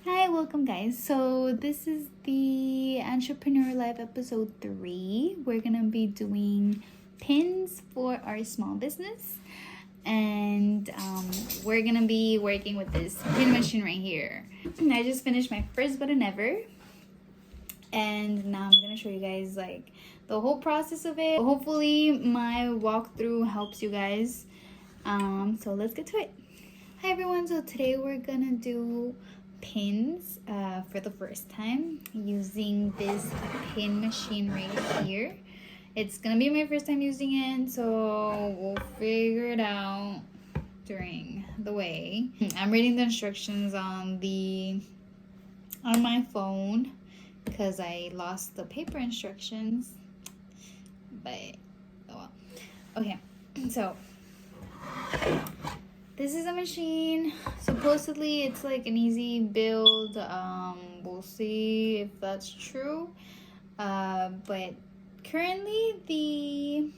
Hi, welcome guys. So this is the Entrepreneur Live episode 3. We're gonna be doing pins for our small business, and we're gonna be working with this pin machine right here. I just finished my first button ever, and now I'm gonna show you guys like the whole process of it. Hopefully my walkthrough helps you guys. So let's get to it. Hi everyone, so today we're gonna do pins for the first time using this pin machine right here. It's gonna be my first time using it, so we'll figure it out during the way. I'm reading the instructions on my phone because I lost the paper instructions, but oh well. Okay, so this is a machine. Supposedly it's like an easy build. We'll see if that's true. But currently the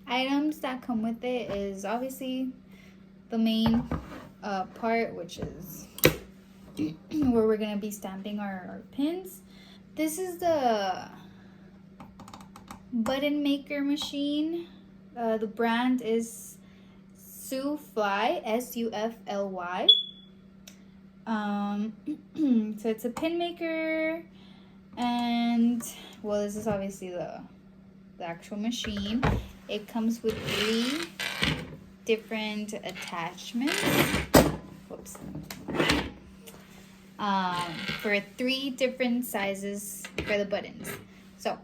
items that come with it is obviously the main part, which is where we're gonna be stamping our pins. This is the button maker machine. The brand is Sufly, Sufly. So it's a pin maker, and well, this is obviously the actual machine. It comes with 3 different attachments. Whoops. For 3 different sizes for the buttons. So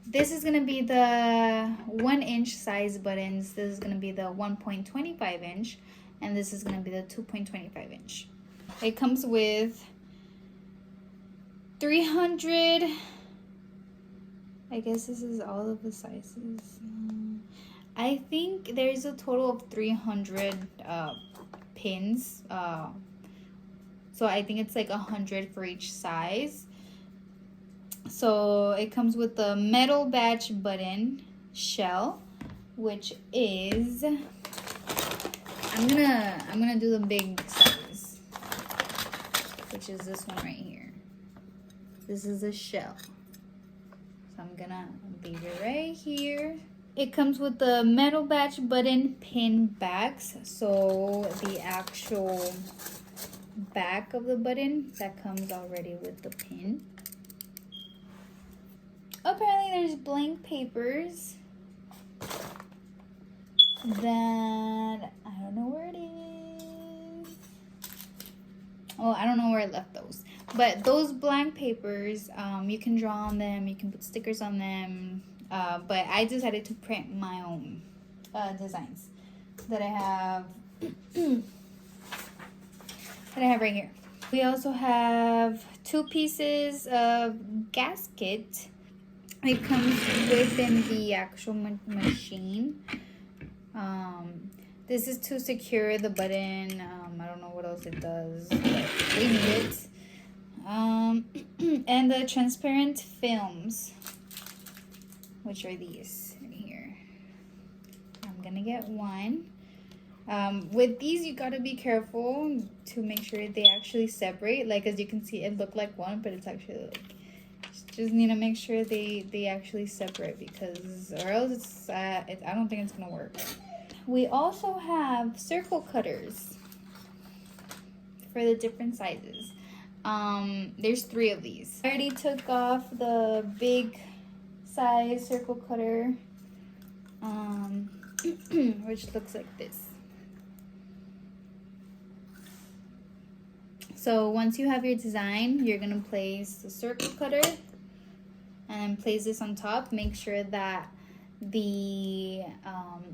this is going to be the 1-inch size buttons. This is going to be the 1.25 inch. And this is going to be the 2.25 inch. It comes with 300. I guess this is all of the sizes. I think there's a total of 300 pins. So I think it's like 100 for each size. So it comes with the metal batch button shell, which is I'm gonna do the big size, which is this one right here. This is a shell. So I'm gonna leave it right here. It comes with the metal batch button pin backs. So the actual back of the button that comes already with the pin. Apparently there's blank papers that I don't know where it is. Oh, I don't know where I left those. But those blank papers, you can draw on them, you can put stickers on them. But I decided to print my own designs that I have right here. We also have 2 pieces of gasket. It comes within the actual machine. This is to secure the button. I don't know what else it does, but we need it. And the transparent films, which are these right here. I'm gonna get one. With these, you gotta be careful to make sure they actually separate. Like, as you can see, it looked like one, but it's actually like, just need to make sure they actually separate, because or else it's I don't think it's gonna work. We also have circle cutters for the different sizes. There's 3 of these. I already took off the big size circle cutter, which looks like this. So once you have your design, you're gonna place the circle cutter and place this on top. Make sure that the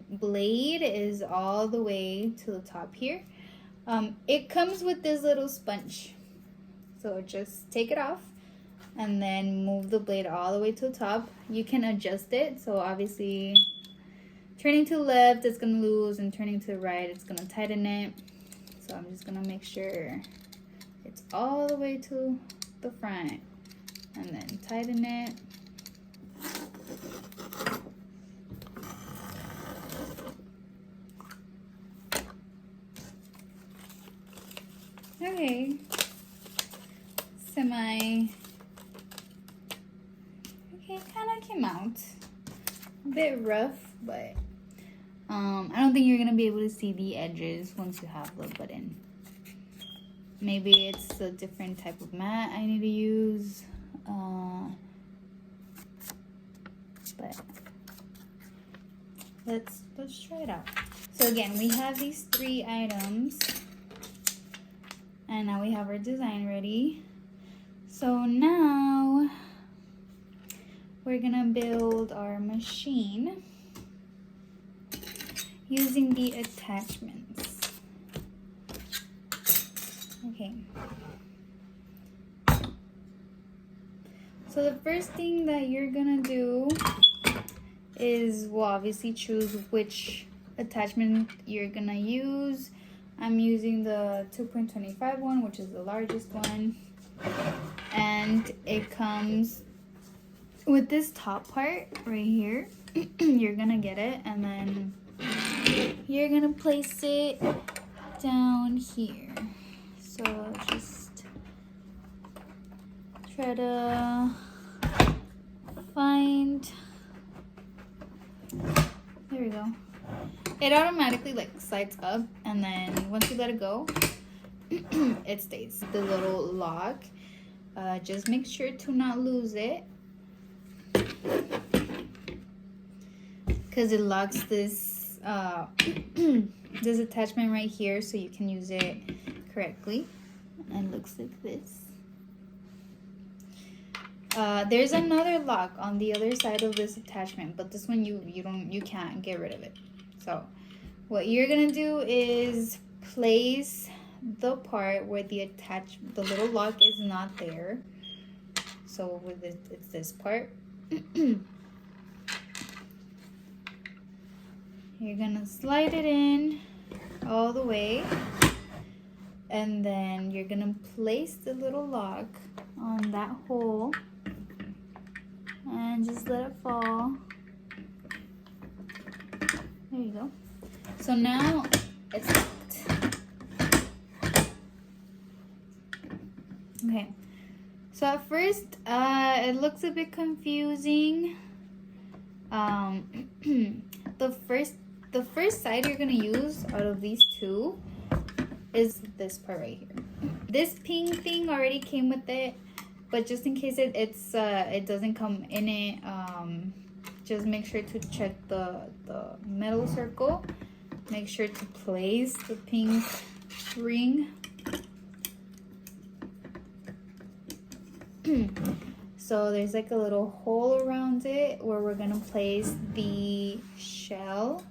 blade is all the way to the top here. It comes with this little sponge, so just take it off and then move the blade all the way to the top. You can adjust it, so obviously turning to the left it's gonna lose, and turning to the right it's gonna tighten it. So I'm just gonna make sure it's all the way to the front and then tighten it. Okay. Okay, kind of came out. A bit rough, but I don't think you're gonna be able to see the edges once you have the button. Maybe it's a different type of mat I need to use. But let's try it out. So again, we have these 3 items, and now we have our design ready. So now we're gonna build our machine using the attachments. Okay. So the first thing that you're gonna do is, well, obviously choose which attachment you're gonna use. I'm using the 2.25 one, which is the largest one. And it comes with this top part right here. You're gonna get it, and then you're gonna place it down here. So just try to find, there we go. It automatically like slides up, and then once you let it go, it stays. The little lock, just make sure to not lose it, because it locks this this attachment right here, so you can use it correctly. And looks like this. There's another lock on the other side of this attachment, but this one you can't get rid of it. So what you're gonna do is place the part where the little lock is not there. So with it, it's this part. You're gonna slide it in all the way, and then you're gonna place the little lock on that hole and just let it fall. There you go. So now it's locked. Okay. So at first, it looks a bit confusing. The first side you're gonna use out of these 2 is this part right here. This pink thing already came with it, but just in case it doesn't come in it, just make sure to check the metal circle. Make sure to place the pink ring. So there's like a little hole around it where we're gonna place the shell.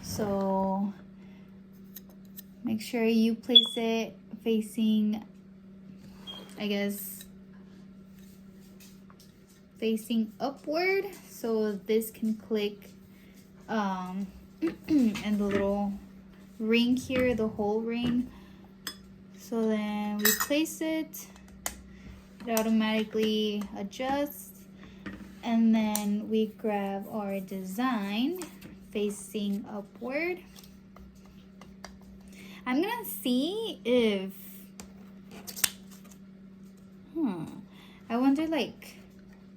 So make sure you place it facing, I guess, facing upward, so this can click, and the little ring here, the whole ring. So then we place it, it automatically adjusts, and then we grab our design facing upward. I'm gonna see if, I wonder like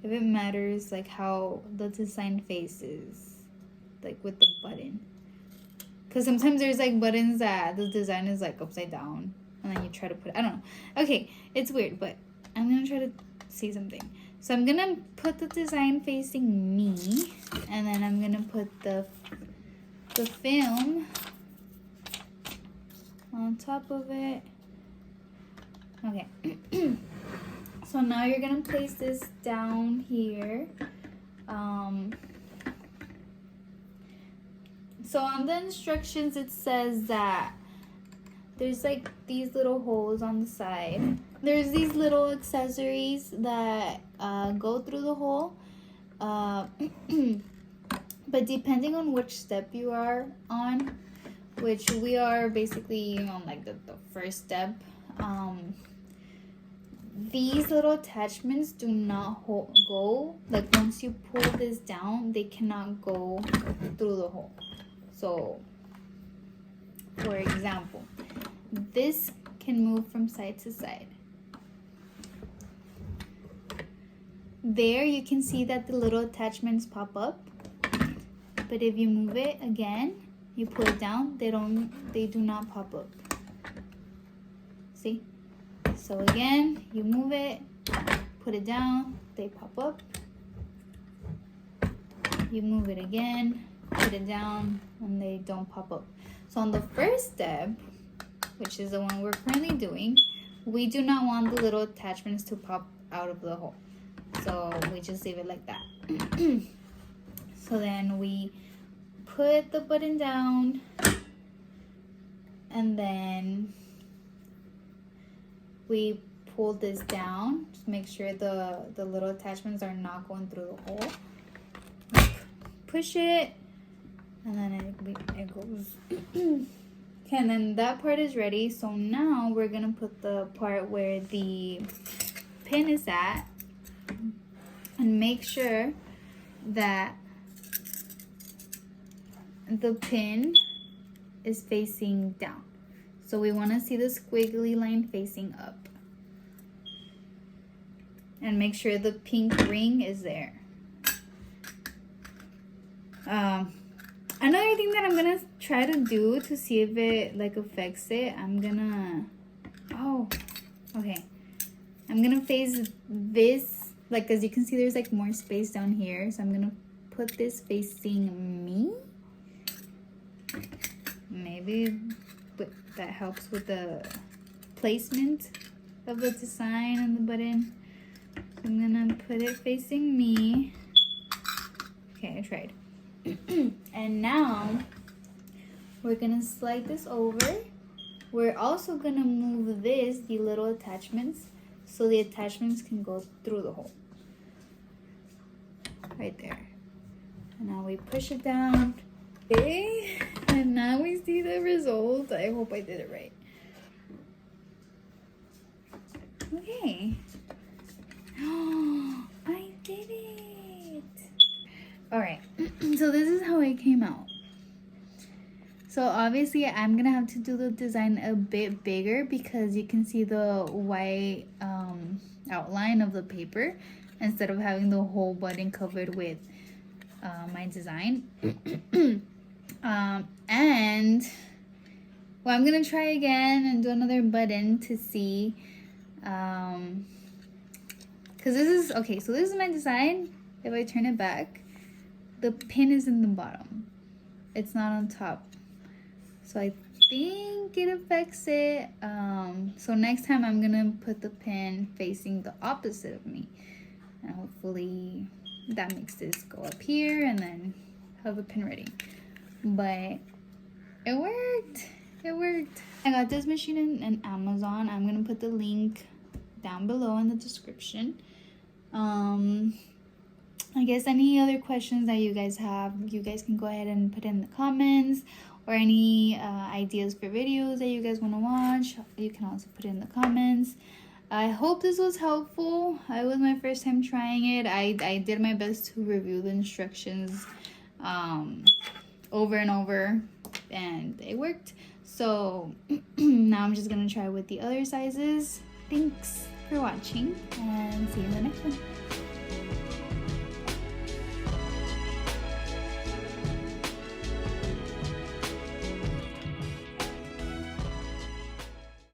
if it matters like how the design faces, like with the button. Because sometimes there's like buttons that the design is like upside down, and then you try to put it, I don't know. Okay, it's weird, but I'm gonna try to see something. So I'm gonna put the design facing me, and then I'm gonna put the film on top of it. Okay. So now you're gonna place this down here. So on the instructions it says that there's like these little holes on the side. There's these little accessories that go through the hole. But depending on which step you are on, which we are basically on like the first step, these little attachments do not go, like once you pull this down, they cannot go through the hole. So for example, this can move from side to side. There you can see that the little attachments pop up, but if you move it again, you pull it down, they do not pop up. See? So again, you move it, put it down, they pop up. You move it again, put it down, and they don't pop up. So on the first step, which is the one we're currently doing, we do not want the little attachments to pop out of the hole. So we just leave it like that. So then we put the button down, and then we pull this down to make sure the little attachments are not going through the hole. Push it, and then it goes. Okay, and then that part is ready. So now we're gonna put the part where the pin is at, and make sure that the pin is facing down. So we want to see the squiggly line facing up, and make sure the pink ring is there. Another thing that I'm gonna try to do to see if it like affects it, I'm gonna face this, like, as you can see there's like more space down here, so I'm gonna put this facing me. Maybe that helps with the placement of the design and the button. I'm gonna put it facing me. Okay, I tried. And now we're gonna slide this over. We're also gonna move the little attachments, so the attachments can go through the hole. Right there. And now we push it down. Okay, and now we see the result. I hope I did it right. Okay. Oh, I did it. All right, so this is how it came out. So obviously I'm gonna have to do the design a bit bigger because you can see the white outline of the paper instead of having the whole button covered with my design. And well, I'm gonna try again and do another button to see, because this is okay. So this is my design. If I turn it back, the pin is in the bottom, it's not on top, so I think it affects it. So next time I'm gonna put the pin facing the opposite of me, and hopefully that makes this go up here and then have the pin ready. But it worked. I got this machine in Amazon. I'm gonna put the link down below in the description. I guess any other questions that you guys have, you guys can go ahead and put in the comments, or any ideas for videos that you guys want to watch, you can also put in the comments. I hope this was helpful. It was my first time trying it. I did my best to review the instructions over and over, and it worked. So now I'm just gonna try with the other sizes. Thanks for watching, and see you in the next one.